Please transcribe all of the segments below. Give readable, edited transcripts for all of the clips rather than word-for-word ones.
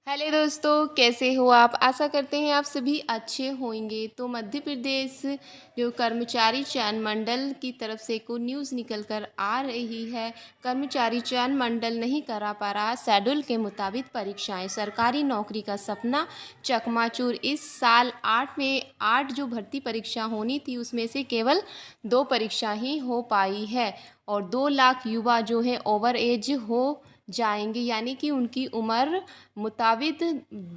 Hello दोस्तों, कैसे हो आप? आशा करते हैं आप सभी अच्छे होंगे। तो मध्य प्रदेश जो कर्मचारी चयन मंडल की तरफ से को न्यूज़ निकल कर आ रही है। कर्मचारी चयन मंडल नहीं करा पा रहा शेड्यूल के मुताबिक परीक्षाएं। सरकारी नौकरी का सपना चकनाचूर। इस साल 8 जो भर्ती परीक्षा होनी थी उसमें से केवल 2 परीक्षा ही हो पाई है और 2 लाख युवा जो है ओवर एज हो जाएंगे, यानी कि उनकी उम्र मुताबिक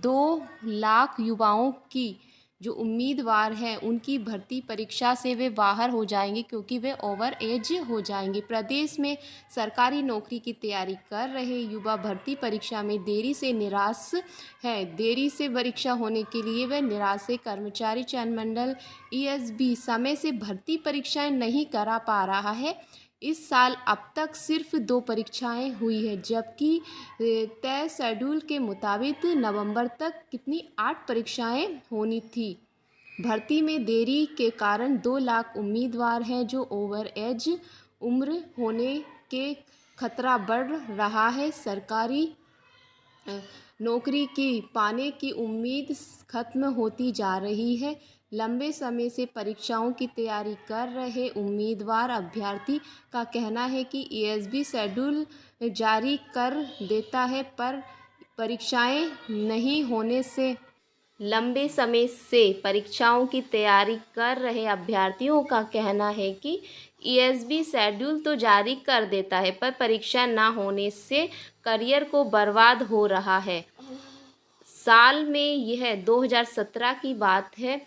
2 लाख युवाओं की जो उम्मीदवार हैं उनकी भर्ती परीक्षा से वे बाहर हो जाएंगे क्योंकि वे ओवर एज हो जाएंगे। प्रदेश में सरकारी नौकरी की तैयारी कर रहे युवा भर्ती परीक्षा में देरी से निराश है। देरी से परीक्षा होने के लिए वे निराश है। कर्मचारी चयन मंडल ईएसबी समय से भर्ती परीक्षाएं नहीं करा पा रहा है। इस साल अब तक सिर्फ 2 परीक्षाएं हुई है, जबकि तय शेड्यूल के मुताबिक नवंबर तक कितनी 8 परीक्षाएं होनी थी। भर्ती में देरी के कारण 2 लाख उम्मीदवार हैं जो ओवर एज उम्र होने के खतरा बढ़ रहा है। सरकारी नौकरी की पाने की उम्मीद खत्म होती जा रही है। लंबे समय से परीक्षाओं की तैयारी कर रहे उम्मीदवार अभ्यर्थी का कहना है कि ईएसबी शेड्यूल जारी कर देता है, पर परीक्षाएं नहीं होने से लंबे समय से परीक्षाओं की तैयारी कर रहे अभ्यर्थियों का कहना है कि ईएसबी शेड्यूल तो जारी कर देता है, पर परीक्षा ना होने से करियर को बर्बाद हो रहा है। साल में यह 2017 की बात है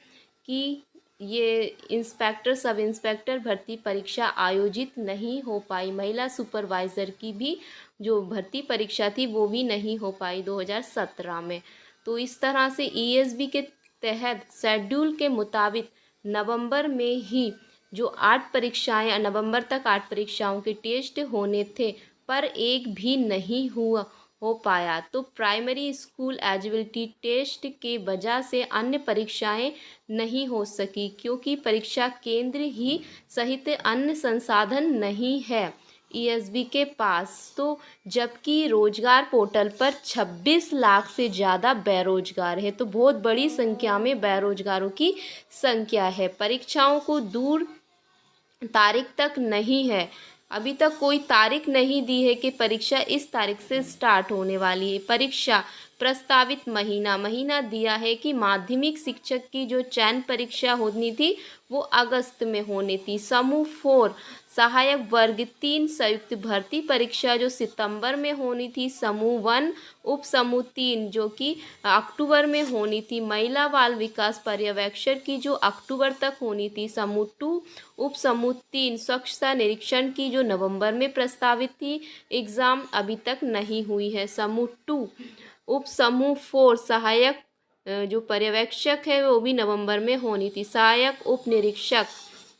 कि ये इंस्पेक्टर सब इंस्पेक्टर भर्ती परीक्षा आयोजित नहीं हो पाई। महिला सुपरवाइज़र की भी जो भर्ती परीक्षा थी वो भी नहीं हो पाई 2017 में। तो इस तरह से ईएसबी के तहत शेड्यूल के मुताबिक नवंबर में ही जो 8 परीक्षाएं नवंबर तक 8 परीक्षाओं के टेस्ट होने थे, पर एक भी नहीं हो पाया। तो प्राइमरी स्कूल एलिजिबिलिटी टेस्ट के वजह से अन्य परीक्षाएं नहीं हो सकी क्योंकि परीक्षा केंद्र ही सहित अन्य संसाधन नहीं है ईएसबी के पास। तो जबकि रोजगार पोर्टल पर 26 लाख से ज़्यादा बेरोजगार है, तो बहुत बड़ी संख्या में बेरोजगारों की संख्या है। परीक्षाओं को दूर तारीख तक नहीं है, अभी तक कोई तारीख नहीं दी है कि परीक्षा इस तारीख से स्टार्ट होने वाली है। परीक्षा प्रस्तावित महीना दिया है कि माध्यमिक शिक्षक की जो चयन परीक्षा होनी थी वो अगस्त में होनी थी। समूह 4 सहायक वर्ग 3 संयुक्त भर्ती परीक्षा जो सितंबर में होनी थी। समूह 1 उप समूह 3 जो कि अक्टूबर में होनी थी। महिला बाल विकास पर्यवेक्षक की जो अक्टूबर तक होनी थी। समूह 2 उप समूह 3 स्वच्छता निरीक्षण की जो नवंबर में प्रस्तावित थी, एग्ज़ाम अभी तक नहीं हुई है। समूह 2 उप समूह 4 सहायक जो पर्यवेक्षक है वो भी नवंबर में होनी थी। सहायक उप निरीक्षक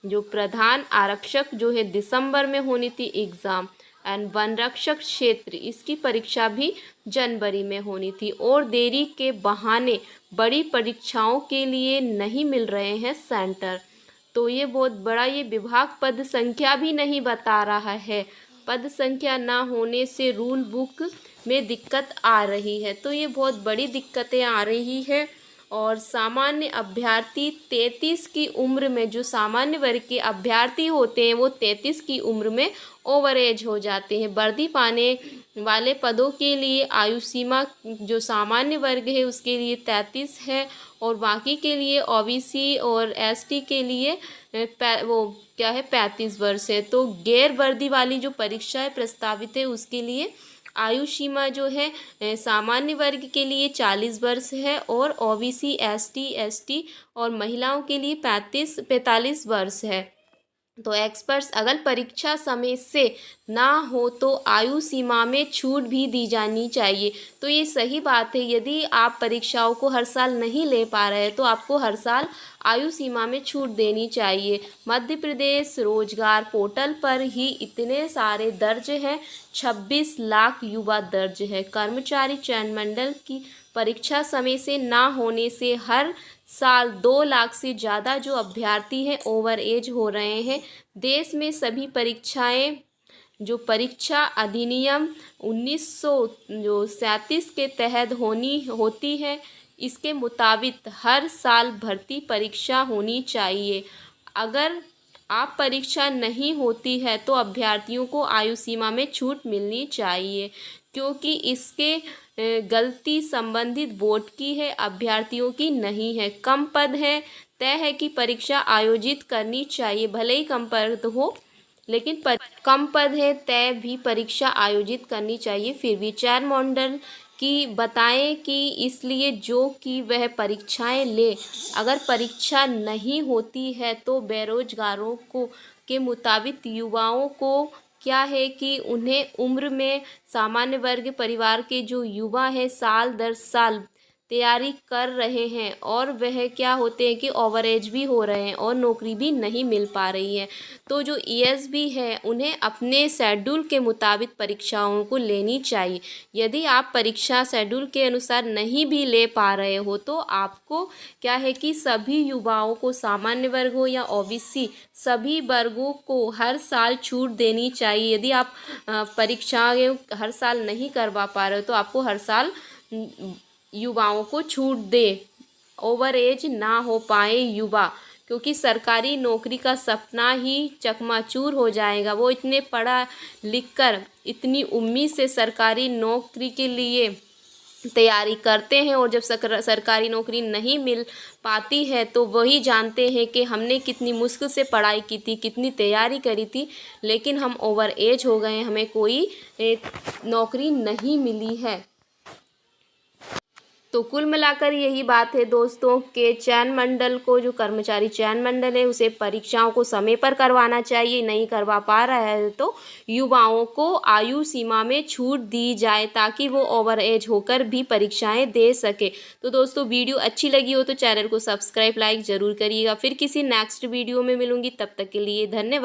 जो प्रधान आरक्षक जो है दिसंबर में होनी थी एग्ज़ाम। एंड वन रक्षक क्षेत्र इसकी परीक्षा भी जनवरी में होनी थी। और देरी के बहाने बड़ी परीक्षाओं के लिए नहीं मिल रहे हैं सेंटर। तो ये बहुत बड़ा ये विभाग पद संख्या भी नहीं बता रहा है। पद संख्या ना होने से रूल बुक में दिक्कत आ रही है, तो ये बहुत बड़ी दिक्कतें आ रही है। और सामान्य अभ्यर्थी 33 की उम्र में जो सामान्य वर्ग के अभ्यर्थी होते हैं वो 33 की उम्र में ओवर एज हो जाते हैं। वर्दी पाने वाले पदों के लिए आयु सीमा जो सामान्य वर्ग है उसके लिए 33 है और बाकी के लिए ओबीसी और एसटी के लिए वो क्या है 35 वर्ष है। तो गैर वर्दी वाली जो परीक्षाएं प्रस्तावित है उसके लिए आयु सीमा जो है सामान्य वर्ग के लिए 40 वर्ष है और ओबीसी एसटी और महिलाओं के लिए 45 वर्ष है। तो एक्सपर्ट्स अगर परीक्षा समय से ना हो तो आयु सीमा में छूट भी दी जानी चाहिए। तो ये सही बात है, यदि आप परीक्षाओं को हर साल नहीं ले पा रहे हैं तो आपको हर साल आयु सीमा में छूट देनी चाहिए। मध्य प्रदेश रोजगार पोर्टल पर ही इतने सारे दर्ज हैं, 26 लाख युवा दर्ज है। कर्मचारी चयन मंडल की परीक्षा समय से ना होने से हर साल 2 लाख से ज़्यादा जो अभ्यर्थी हैं ओवर एज हो रहे हैं। देश में सभी परीक्षाएं जो परीक्षा अधिनियम 1937 के तहत होती है, इसके मुताबिक हर साल भर्ती परीक्षा होनी चाहिए। अगर आप परीक्षा नहीं होती है तो अभ्यर्थियों को आयु सीमा में छूट मिलनी चाहिए, क्योंकि इसके गलती संबंधित बोर्ड की है, अभ्यर्थियों की नहीं है। कम पद है, तय है कि परीक्षा आयोजित करनी चाहिए, भले ही कम पद हो, लेकिन कम पद है तय भी परीक्षा आयोजित करनी चाहिए। फिर विचार मंडल की बताएं कि इसलिए जो कि वह परीक्षाएं ले। अगर परीक्षा नहीं होती है तो बेरोजगारों को के मुताबिक युवाओं को क्या है कि उन्हें उम्र में सामान्य वर्ग परिवार के जो युवा हैं साल दर साल तैयारी कर रहे हैं और वह क्या होते हैं कि ओवर एज भी हो रहे हैं और नौकरी भी नहीं मिल पा रही है। तो जो ईएसबी है उन्हें अपने शेड्यूल के मुताबिक परीक्षाओं को लेनी चाहिए। यदि आप परीक्षा शेड्यूल के अनुसार नहीं भी ले पा रहे हो तो आपको क्या है कि सभी युवाओं को, सामान्य वर्ग हो या ओबीसी, सभी वर्गों को हर साल छूट देनी चाहिए। यदि आप परीक्षाएं हर साल नहीं करवा पा रहे हो तो आपको हर साल युवाओं को छूट दे, ओवर एज ना हो पाए युवा, क्योंकि सरकारी नौकरी का सपना ही चकनाचूर हो जाएगा। वो इतने पढ़ा लिख कर इतनी उम्मीद से सरकारी नौकरी के लिए तैयारी करते हैं और जब सरकारी नौकरी नहीं मिल पाती है तो वही जानते हैं कि हमने कितनी मुश्किल से पढ़ाई की थी, कितनी तैयारी करी थी, लेकिन हम ओवर एज हो गए, हमें कोई नौकरी नहीं मिली है। तो कुल मिलाकर यही बात है दोस्तों के चयन मंडल को, जो कर्मचारी चयन मंडल है उसे परीक्षाओं को समय पर करवाना चाहिए। नहीं करवा पा रहा है तो युवाओं को आयु सीमा में छूट दी जाए ताकि वो ओवर एज होकर भी परीक्षाएं दे सके। तो दोस्तों वीडियो अच्छी लगी हो तो चैनल को सब्सक्राइब लाइक ज़रूर करिएगा। फिर किसी नेक्स्ट वीडियो में मिलूंगी, तब तक के लिए धन्यवाद।